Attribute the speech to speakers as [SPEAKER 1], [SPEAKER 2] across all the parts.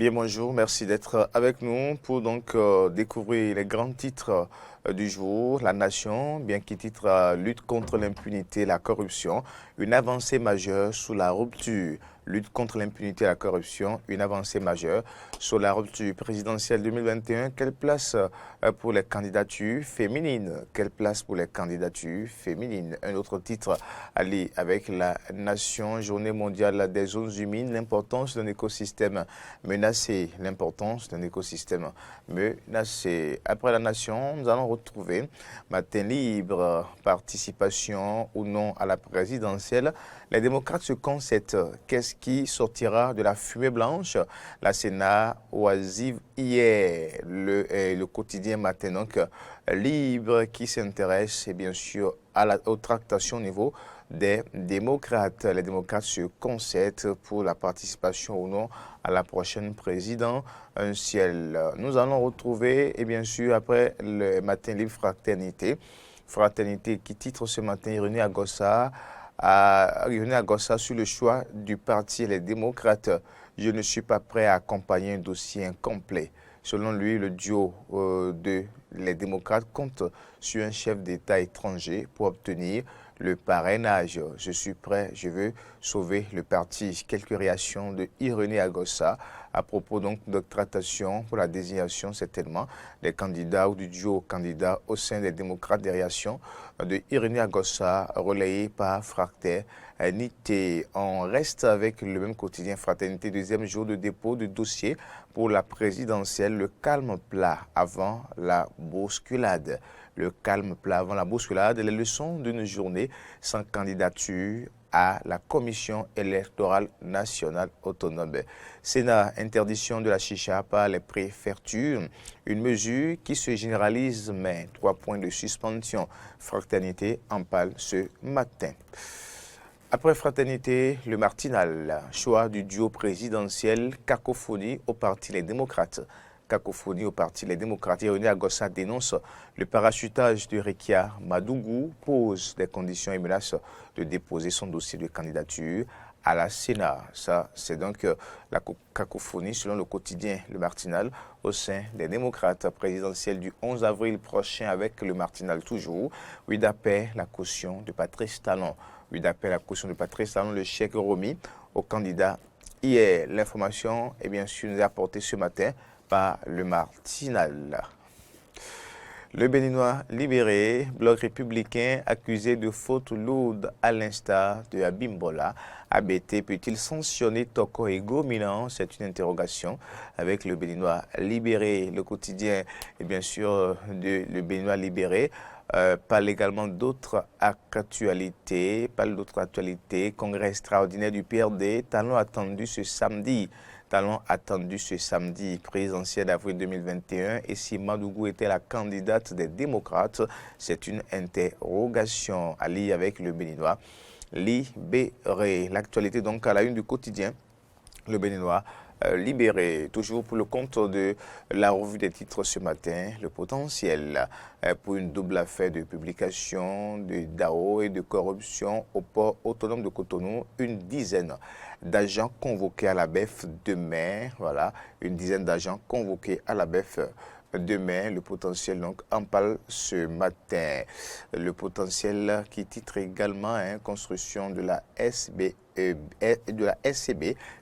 [SPEAKER 1] Bien, bonjour, merci d'être avec nous pour donc découvrir les grands titres du jour. La Nation, bien qu'il titre Lutte contre l'impunité et la corruption, une avancée majeure sous la rupture. Lutte contre l'impunité et la corruption, une avancée majeure sur la rupture présidentielle 2021. Quelle place pour les candidatures féminines? Quelle place pour les candidatures féminines? Un autre titre allié avec la Nation, Journée mondiale des zones humides, l'importance d'un écosystème menacé, l'importance d'un écosystème menacé. Après la Nation, nous allons retrouver Matin libre, participation ou non à la présidentielle. Les démocrates se concèdent. Qu'est-ce qui sortira de la fumée blanche? La Sénat oisive hier, le quotidien Matin donc libre qui s'intéresse et bien sûr aux tractations au niveau des démocrates. Les démocrates se concèdent pour la participation ou non à la prochaine présidentielle. Nous allons retrouver, et bien sûr, après le Matin libre, Fraternité. Fraternité qui titre ce matin Irénée Agossa, sur le choix du parti Les démocrates. Je ne suis pas prêt à accompagner un dossier incomplet. Selon lui, le duo Les démocrates compte sur un chef d'État étranger pour obtenir le parrainage. Je suis prêt, je veux sauver le parti. Quelques réactions de Irénée Agossa à propos donc de tractation pour la désignation certainement des candidats ou du duo candidat au sein des démocrates. Des réactions de Irénée Agossa relayées par Fraternité. On reste avec le même quotidien Fraternité, deuxième jour de dépôt de dossier pour la présidentielle. Le calme plat avant la bousculade. Le calme plat avant la bousculade, les leçons d'une journée sans candidature à la Commission électorale nationale autonome. Sénat, interdiction de la chicha par les préfectures, une mesure qui se généralise, mais 3 points de suspension. Fraternité en parle ce matin. Après Fraternité, le Martinal, choix du duo présidentiel, cacophonie au parti Les démocrates. Cacophonie au parti Les démocrates. Irénée Agossa dénonce le parachutage de Rekia Madougou, pose des conditions et menace de déposer son dossier de candidature à la Sénat. Ça, c'est donc la cacophonie selon le quotidien Le Martinal au sein des démocrates présidentiels du 11 avril prochain avec Le Martinal toujours. Oui, d'après la caution de Patrice Talon. Oui, d'après la caution de Patrice Talon, le chèque remis au candidat hier. L'information est bien sûr nous apportée ce matin par Le Martinal. Le Béninois libéré, bloc républicain accusé de fautes lourdes à l'instar de Abimbola. ABT peut-il sanctionner Toko et Milan? C'est une interrogation avec le Béninois libéré. Le quotidien et bien sûr de le Béninois libéré. Parle également d'autres actualités. Congrès extraordinaire du PRD. Talon attendu ce samedi. Présidentiel d'avril 2021. Et si Madougou était la candidate des démocrates, c'est une interrogation à lire avec le Béninois libéré. L'actualité donc à la une du quotidien, le Béninois libéré, toujours pour le compte de la revue des titres ce matin, le potentiel pour une double affaire de publication de DAO et de corruption au port autonome de Cotonou, une dizaine d'agents convoqués à la BEF demain, voilà, une dizaine d'agents convoqués à la BEF demain. Le potentiel donc en parle ce matin. Le potentiel qui titre également construction de la SCB.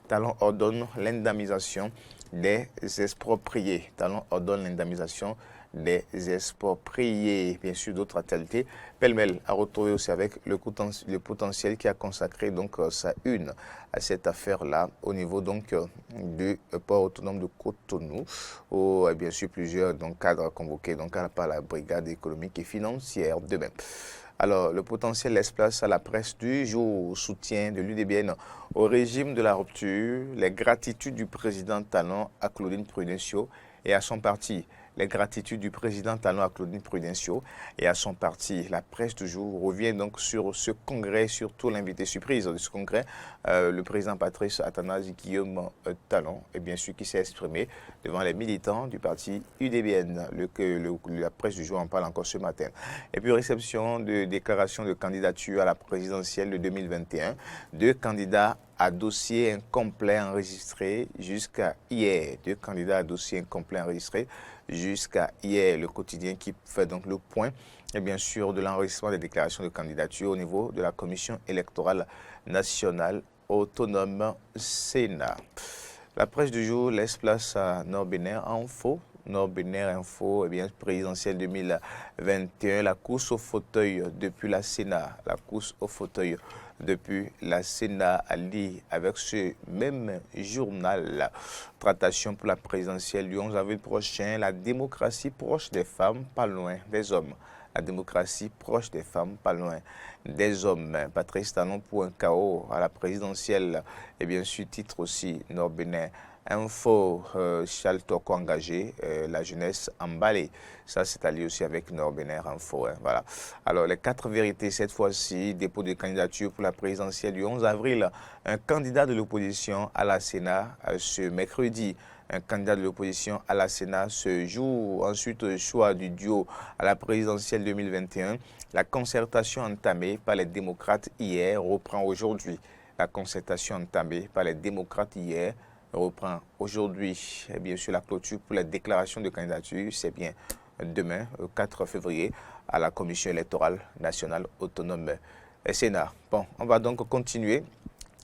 [SPEAKER 1] Talon ordonne l'indemnisation des expropriés. Talon ordonne l'indemnisation des expropriés. Bien sûr, d'autres actualités. Pêle-mêle à retrouver aussi avec le potentiel qui a consacré donc sa une à cette affaire-là au niveau donc du port autonome de Cotonou, où bien sûr plusieurs donc, cadres convoqués donc, par la brigade économique et financière demain. Alors, le potentiel laisse place à la presse du jour, soutien de l'UDBN au régime de la rupture, les gratitudes du président Talon à Claudine Prudencio et à son parti. Les gratitudes du président Talon à Claudine Prudencio et à son parti. La presse du jour revient donc sur ce congrès, surtout l'invité surprise de ce congrès, le président Patrice Athanase Guillaume Talon, et bien sûr qui s'est exprimé devant les militants du parti UDBN. La presse du jour en parle encore ce matin. Et puis réception de déclaration de candidature à la présidentielle de 2021. 2 candidats à dossier incomplet enregistré jusqu'à hier. 2 candidats à dossier incomplet enregistré jusqu'à hier. Le quotidien qui fait donc le point, et bien sûr, de l'enregistrement des déclarations de candidature au niveau de la Commission électorale nationale autonome Sénat. La presse du jour laisse place à Nord-Bénin Info. Nord-Bénin Info, eh bien, présidentielle 2021, la course au fauteuil depuis la Sénat. La course au fauteuil depuis la Sénat à lire avec ce même journal. Tractation pour la présidentielle du 11 avril prochain, la démocratie proche des femmes, pas loin des hommes. La démocratie proche des femmes, pas loin des hommes. Patrice Talon pour un chaos à la présidentielle. Et bien sûr, titre aussi Nord-Bénin Info, Charles Toko engagé, la jeunesse emballée. Ça, c'est allié aussi avec Nord-Bénin Info. Voilà. Alors, les 4 vérités, cette fois-ci, dépôt de candidature pour la présidentielle du 11 avril. Un candidat de l'opposition à la Sénat ce mercredi. Un candidat de l'opposition à la Sénat ce jour. Ensuite, le choix du duo à la présidentielle 2021. La concertation entamée par les démocrates hier reprend aujourd'hui. La concertation entamée par les démocrates hier reprend aujourd'hui. Et bien sûr, la clôture pour la déclaration de candidature, c'est bien demain, 4 février, à la Commission électorale nationale autonome Sénat. Bon, on va donc continuer.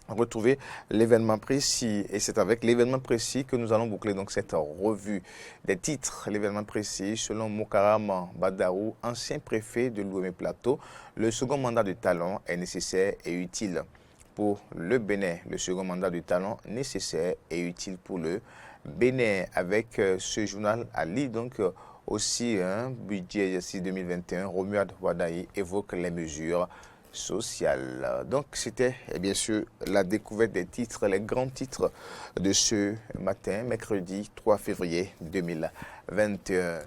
[SPEAKER 1] Retrouver l'événement précis, et c'est avec l'événement précis que nous allons boucler donc cette revue des titres. L'événement précis, selon Mokaram Badarou, ancien préfet de l'Ouémé-Plateau, le second mandat de Talon est nécessaire et utile pour le Bénin. Le second mandat de Talon nécessaire et utile pour le Bénin. Avec ce journal à lire donc aussi un budget exercice 2021, Romuald Wadaï évoque les mesures sociale. Donc, c'était bien sûr la découverte des titres, les grands titres de ce matin, mercredi 3 février 2021.